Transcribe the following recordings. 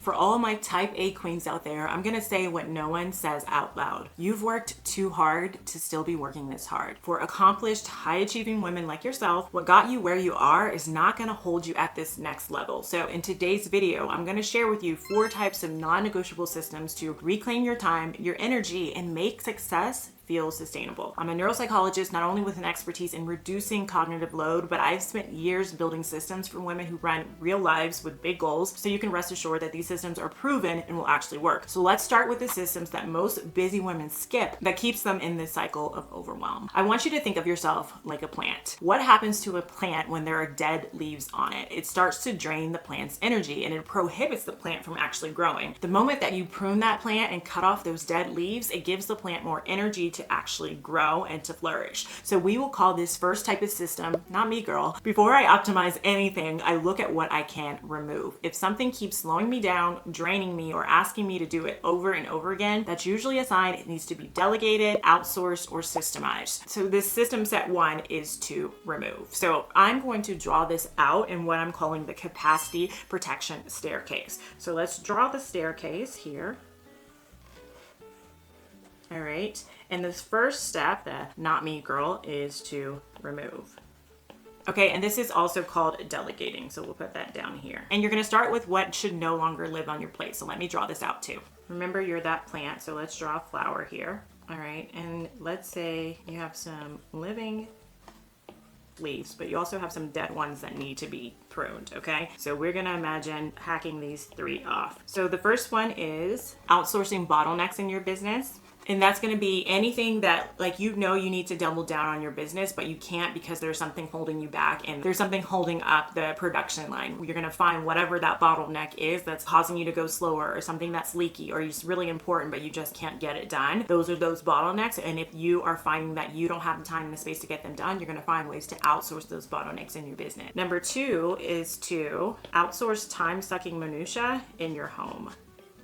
For all my type A queens out there, I'm gonna say what no one says out loud. You've worked too hard to still be working this hard. For accomplished, high achieving women like yourself, what got you where you are is not gonna hold you at this next level. So in today's video, I'm gonna share with you 4 types of non-negotiable systems to reclaim your time, your energy, and make success feel sustainable. I'm a neuropsychologist, not only with an expertise in reducing cognitive load, but I've spent years building systems for women who run real lives with big goals, so you can rest assured that these systems are proven and will actually work. So let's start with the systems that most busy women skip that keeps them in this cycle of overwhelm. I want you to think of yourself like a plant. What happens to a plant when there are dead leaves on it? It starts to drain the plant's energy and it prohibits the plant from actually growing. The moment that you prune that plant and cut off those dead leaves, it gives the plant more energy to actually grow and to flourish. So we will call this first type of system, not me girl. Before I optimize anything, I look at what I can remove. If something keeps slowing me down, draining me, or asking me to do it over and over again, that's usually a sign it needs to be delegated, outsourced, or systemized. So this system set 1 is to remove. So I'm going to draw this out in what I'm calling the capacity protection staircase. So let's draw the staircase here. All right, and this first step, the not me girl, is to remove. Okay, and this is also called delegating, so we'll put that down here. And you're gonna start with what should no longer live on your plate. So let me draw this out too. Remember, you're that plant, so let's draw a flower here. All right, and let's say you have some living leaves, but you also have some dead ones that need to be pruned, okay? So we're gonna imagine hacking these 3 off. So the first one is outsourcing bottlenecks in your business. And that's going to be anything that, like, you need to double down on your business, but you can't because there's something holding you back and there's something holding up the production line. You're going to find whatever that bottleneck is that's causing you to go slower, or something that's leaky, or it's really important, but you just can't get it done. Those are those bottlenecks. And if you are finding that you don't have the time and the space to get them done, you're going to find ways to outsource those bottlenecks in your business. Number 2 is to outsource time-sucking minutia in your home.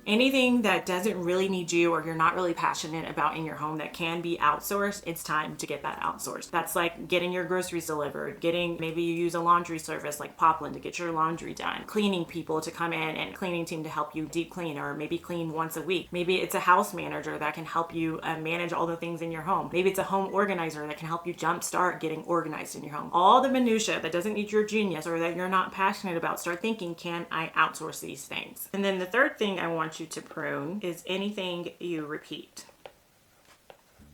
Anything that doesn't really need you or you're not really passionate about in your home that can be outsourced, it's time to get that outsourced. That's like getting your groceries delivered, maybe you use a laundry service like Poplin to get your laundry done, cleaning people to come in and cleaning team to help you deep clean, or maybe clean once a week. Maybe it's a house manager that can help you manage all the things in your home. Maybe it's a home organizer that can help you jumpstart getting organized in your home. All the minutia that doesn't need your genius or that you're not passionate about, start thinking, can I outsource these things? And then the third thing I want you to prune is anything you repeat,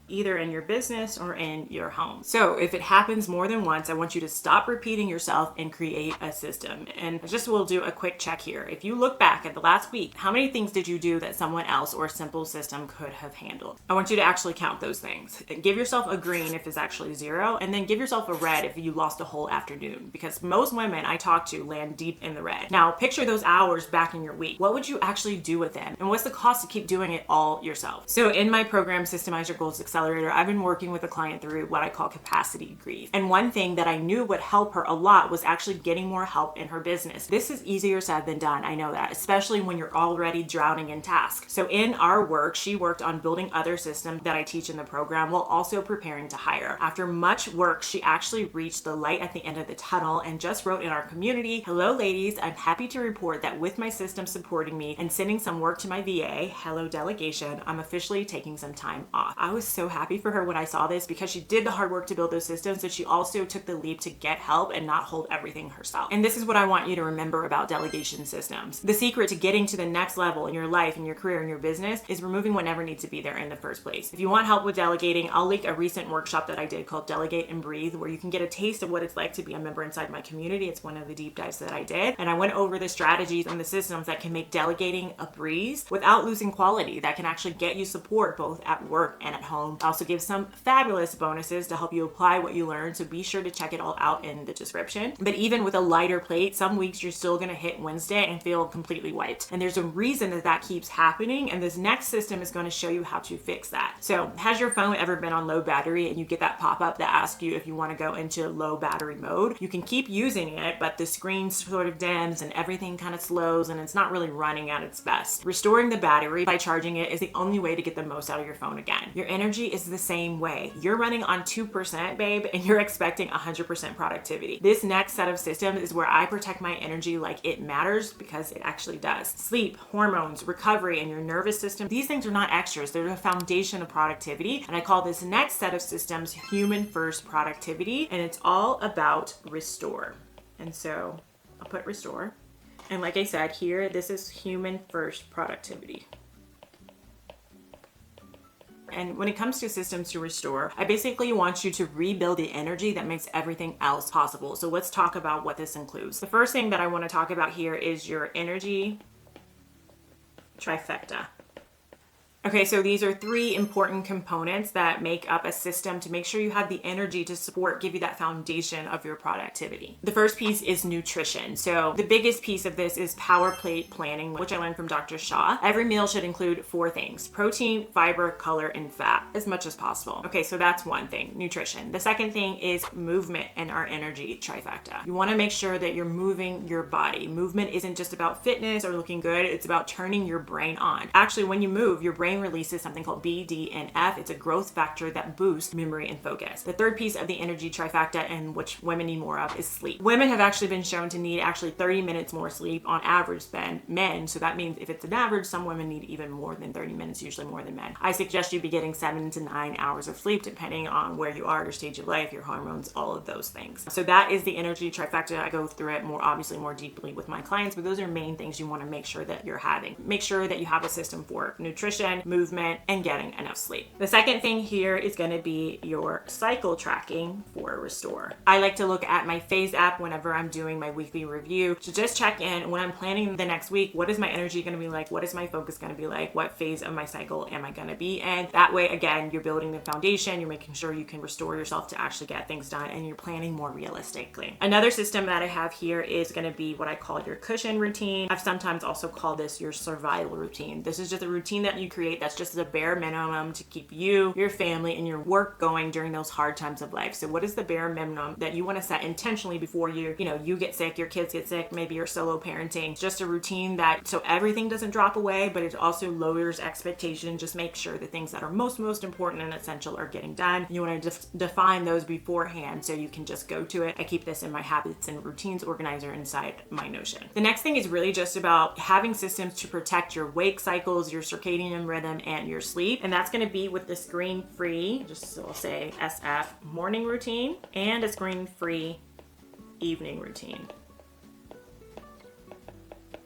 either in your business or in your home. So if it happens more than once, I want you to stop repeating yourself and create a system. And we'll do a quick check here. If you look back at the last week, how many things did you do that someone else or a simple system could have handled? I want you to actually count those things. Give yourself a green if it's actually 0, and then give yourself a red if you lost a whole afternoon, because most women I talk to land deep in the red. Now picture those hours back in your week. What would you actually do with them? And what's the cost to keep doing it all yourself? So in my program, Systemize Your Goals Accelerator, I've been working with a client through what I call capacity grief. And one thing that I knew would help her a lot was actually getting more help in her business. This is easier said than done, I know that, especially when you're already drowning in tasks. So in our work, she worked on building other systems that I teach in the program while also preparing to hire. After much work, she actually reached the light at the end of the tunnel and just wrote in our community, "Hello ladies, I'm happy to report that with my system supporting me and sending some work to my VA, hello delegation, I'm officially taking some time off." I was so happy for her when I saw this, because she did the hard work to build those systems, but she also took the leap to get help and not hold everything herself. And this is what I want you to remember about delegation systems. The secret to getting to the next level in your life, in your career, in your business is removing what never needs to be there in the first place. If you want help with delegating, I'll link a recent workshop that I did called Delegate and Breathe, where you can get a taste of what it's like to be a member inside my community. It's one of the deep dives that I did. And I went over the strategies and the systems that can make delegating a breeze without losing quality, that can actually get you support both at work and at home. I also give some fabulous bonuses to help you apply what you learned, so be sure to check it all out in the description. But even with a lighter plate, some weeks you're still gonna hit Wednesday and feel completely wiped. And there's a reason that that keeps happening, and this next system is gonna show you how to fix that. So has your phone ever been on low battery and you get that pop-up that asks you if you wanna go into low battery mode? You can keep using it, but the screen sort of dims and everything kind of slows and it's not really running at its best. Restoring the battery by charging it is the only way to get the most out of your phone again. Your energy energy is the same way. You're running on 2%, babe, and you're expecting 100% productivity. This next set of systems is where I protect my energy like it matters, because it actually does. Sleep, hormones, recovery, and your nervous system, these things are not extras. They're the foundation of productivity. And I call this next set of systems human first productivity. And it's all about restore. And so I'll put restore. And like I said here, this is human first productivity. And when it comes to systems to restore, I basically want you to rebuild the energy that makes everything else possible. So let's talk about what this includes. The first thing that I want to talk about here is your energy trifecta. Okay, so these are 3 important components that make up a system to make sure you have the energy to support, give you that foundation of your productivity. The first piece is nutrition. So the biggest piece of this is power plate planning, which I learned from Dr. Shaw. Every meal should include 4 things: protein, fiber, color, and fat, as much as possible. Okay, so that's one thing, nutrition. The second thing is movement and our energy trifecta. You want to make sure that you're moving your body. Movement isn't just about fitness or looking good, it's about turning your brain on. Actually, when you move, your brain releases something called BDNF. It's a growth factor that boosts memory and focus. The third piece of the energy trifecta, and which women need more of, is sleep. Women have actually been shown to need 30 minutes more sleep on average than men. So that means if it's an average, some women need even more than 30 minutes, usually more than men. I suggest you be getting 7 to 9 hours of sleep, depending on where you are, your stage of life, your hormones, all of those things. So that is the energy trifecta. I go through it obviously more deeply with my clients, but those are main things you want to make sure that you're having. Make sure that you have a system for nutrition, movement, and getting enough sleep. The second thing here is going to be your cycle tracking for restore. I like to look at my phase app whenever I'm doing my weekly review to just check in when I'm planning the next week. What is my energy going to be like? What is my focus going to be like? What phase of my cycle am I going to be in? That way, again, you're building the foundation, you're making sure you can restore yourself to actually get things done, and you're planning more realistically. Another system that I have here is going to be what I call your cushion routine. I've sometimes also called this your survival routine. This is just a routine that you create that's just the bare minimum to keep you, your family, and your work going during those hard times of life. So what is the bare minimum that you want to set intentionally before you get sick, your kids get sick, maybe you're solo parenting? It's just a routine that, so everything doesn't drop away, but it also lowers expectations. Just make sure the things that are most important and essential are getting done. You want to define those beforehand so you can just go to it. I keep this in my habits and routines organizer inside my Notion. The next thing is really just about having systems to protect your wake cycles, your circadian rhythm, and your sleep. And that's going to be with the screen-free, just so I'll say SF, morning routine, and a screen-free evening routine.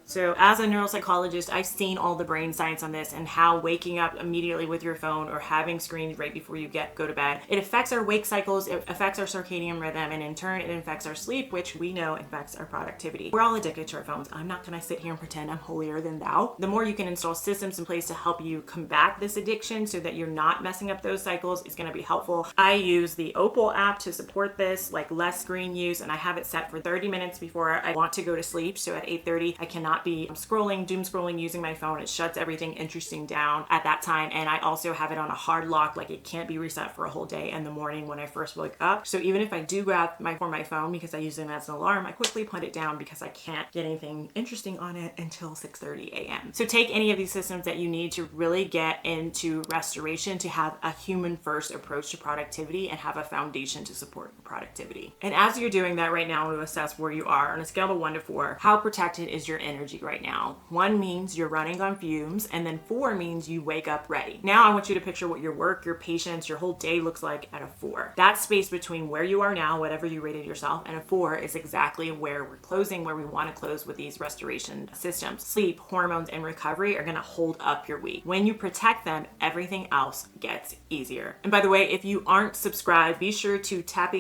So as a neuropsychologist, I've seen all the brain science on this and how waking up immediately with your phone or having screens right before you go to bed, it affects our wake cycles, it affects our circadian rhythm, and in turn, it affects our sleep, which we know affects our productivity. We're all addicted to our phones. I'm not going to sit here and pretend I'm holier than thou. The more you can install systems in place to help you combat this addiction so that you're not messing up those cycles is going to be helpful. I use the Opal app to support this, like less screen use, and I have it set for 30 minutes before I want to go to sleep. So at 8:30, I cannot be doom scrolling using my phone. It shuts everything interesting down at that time. And I also have it on a hard lock, like it can't be reset for a whole day in the morning when I first wake up. So even if I do grab my phone because I use it as an alarm, I quickly put it down because I can't get anything interesting on it until 6:30 a.m. So take any of these systems that you need to really get into restoration, to have a human first approach to productivity and have a foundation to support productivity. And as you're doing that right now, to assess where you are on a scale of 1 to 4, how protected is your energy right now? 1 means you're running on fumes, and then 4 means you wake up ready. Now I want you to picture what your work, your patience, your whole day looks like at a 4. That space between where you are now, whatever you rated yourself, and a 4 is exactly where we're closing, where we want to close with these restoration systems. Sleep, hormones, and recovery are going to hold up your week. When you protect them, everything else gets easier. And by the way, if you aren't subscribed, be sure to tap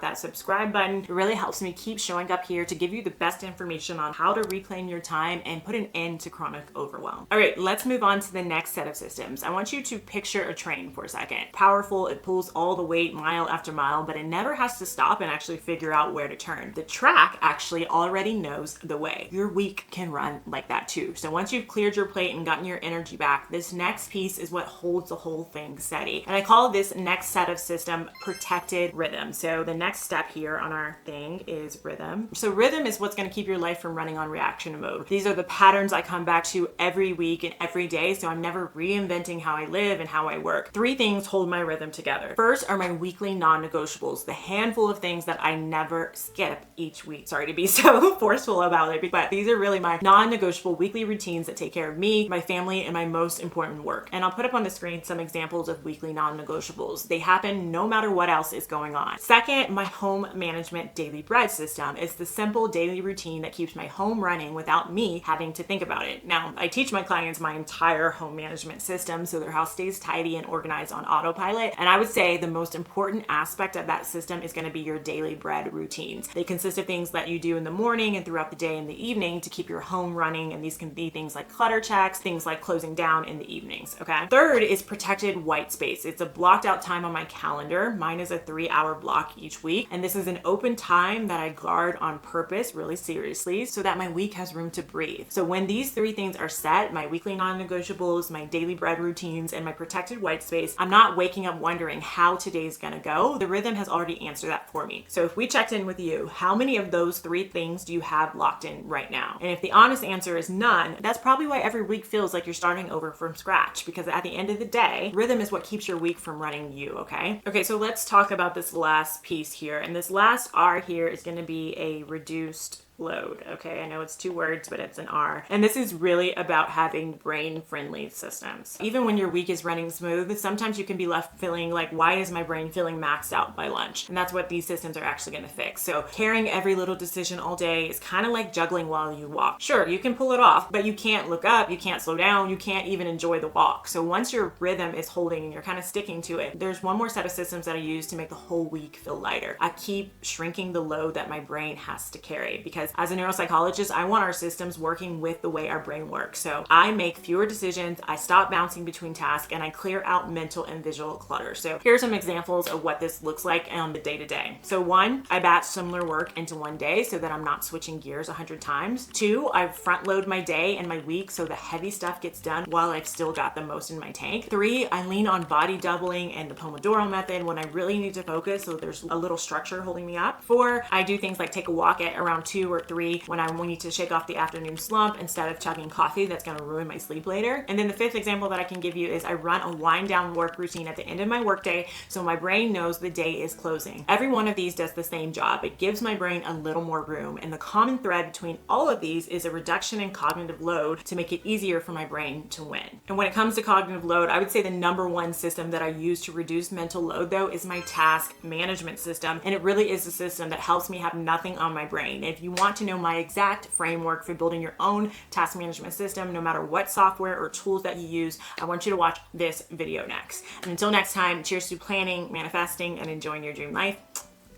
that subscribe button. It really helps me keep showing up here to give you the best information on how to reclaim your time and put an end to chronic overwhelm. All right, let's move on to the next set of systems. I want you to picture a train for a second. Powerful, it pulls all the weight mile after mile, but it never has to stop and actually figure out where to turn. The track actually already knows the way. Your week can run like that too. So once you've cleared your plate and gotten your energy back, this next piece is what holds the whole thing steady. And I call this next set of system protected rhythm. So the next step here on our thing is rhythm. So rhythm is what's going to keep your life from running on reaction mode. load. These are the patterns I come back to every week and every day, so I'm never reinventing how I live and how I work. 3 things hold my rhythm together. First are my weekly non-negotiables, the handful of things that I never skip each week. Sorry to be so forceful about it, but these are really my non-negotiable weekly routines that take care of me, my family, and my most important work. And I'll put up on the screen some examples of weekly non-negotiables. They happen no matter what else is going on. Second, my home management daily bread system is the simple daily routine that keeps my home running without me having to think about it. Now, I teach my clients my entire home management system so their house stays tidy and organized on autopilot. And I would say the most important aspect of that system is going to be your daily bread routines. They consist of things that you do in the morning and throughout the day and the evening to keep your home running. And these can be things like clutter checks, things like closing down in the evenings. Okay. Third is protected white space. It's a blocked out time on my calendar. Mine is a 3-hour block each week. And this is an open time that I guard on purpose, really seriously, so that my week has room to breathe. So when these 3 things are set, my weekly non-negotiables, my daily bread routines, and my protected white space, I'm not waking up wondering how today's gonna go. The rhythm has already answered that for me. So if we checked in with you, how many of those 3 things do you have locked in right now? And if the honest answer is none, that's probably why every week feels like you're starting over from scratch, because at the end of the day, rhythm is what keeps your week from running you, okay? Okay, so let's talk about this last piece here. And this last R here is gonna be a reduced load. Okay, I know it's 2 words, but it's an R. And this is really about having brain-friendly systems. Even when your week is running smooth, sometimes you can be left feeling like, why is my brain feeling maxed out by lunch? And that's what these systems are actually going to fix. So carrying every little decision all day is kind of like juggling while you walk. Sure, you can pull it off, but you can't look up, you can't slow down, you can't even enjoy the walk. So once your rhythm is holding and you're kind of sticking to it, there's one more set of systems that I use to make the whole week feel lighter. I keep shrinking the load that my brain has to carry, because as a neuropsychologist, I want our systems working with the way our brain works. So I make fewer decisions, I stop bouncing between tasks, and I clear out mental and visual clutter. So here's some examples of what this looks like on the day-to-day. So 1, I batch similar work into one day so that I'm not switching gears 100 times. 2, I front load my day and my week so the heavy stuff gets done while I've still got the most in my tank. 3, I lean on body doubling and the Pomodoro method when I really need to focus so there's a little structure holding me up. 4, I do things like take a walk at around 2 or 3 when I need to shake off the afternoon slump instead of chugging coffee that's going to ruin my sleep later. And then the 5th example that I can give you is I run a wind down work routine at the end of my workday so my brain knows the day is closing. Every one of these does the same job. It gives my brain a little more room, and the common thread between all of these is a reduction in cognitive load to make it easier for my brain to win. And when it comes to cognitive load, I would say the number 1 system that I use to reduce mental load though is my task management system, and it really is a system that helps me have nothing on my brain. If you want to know my exact framework for building your own task management system, no matter what software or tools that you use, I want you to watch this video next. And until next time, cheers to planning, manifesting, and enjoying your dream life.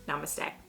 Namaste.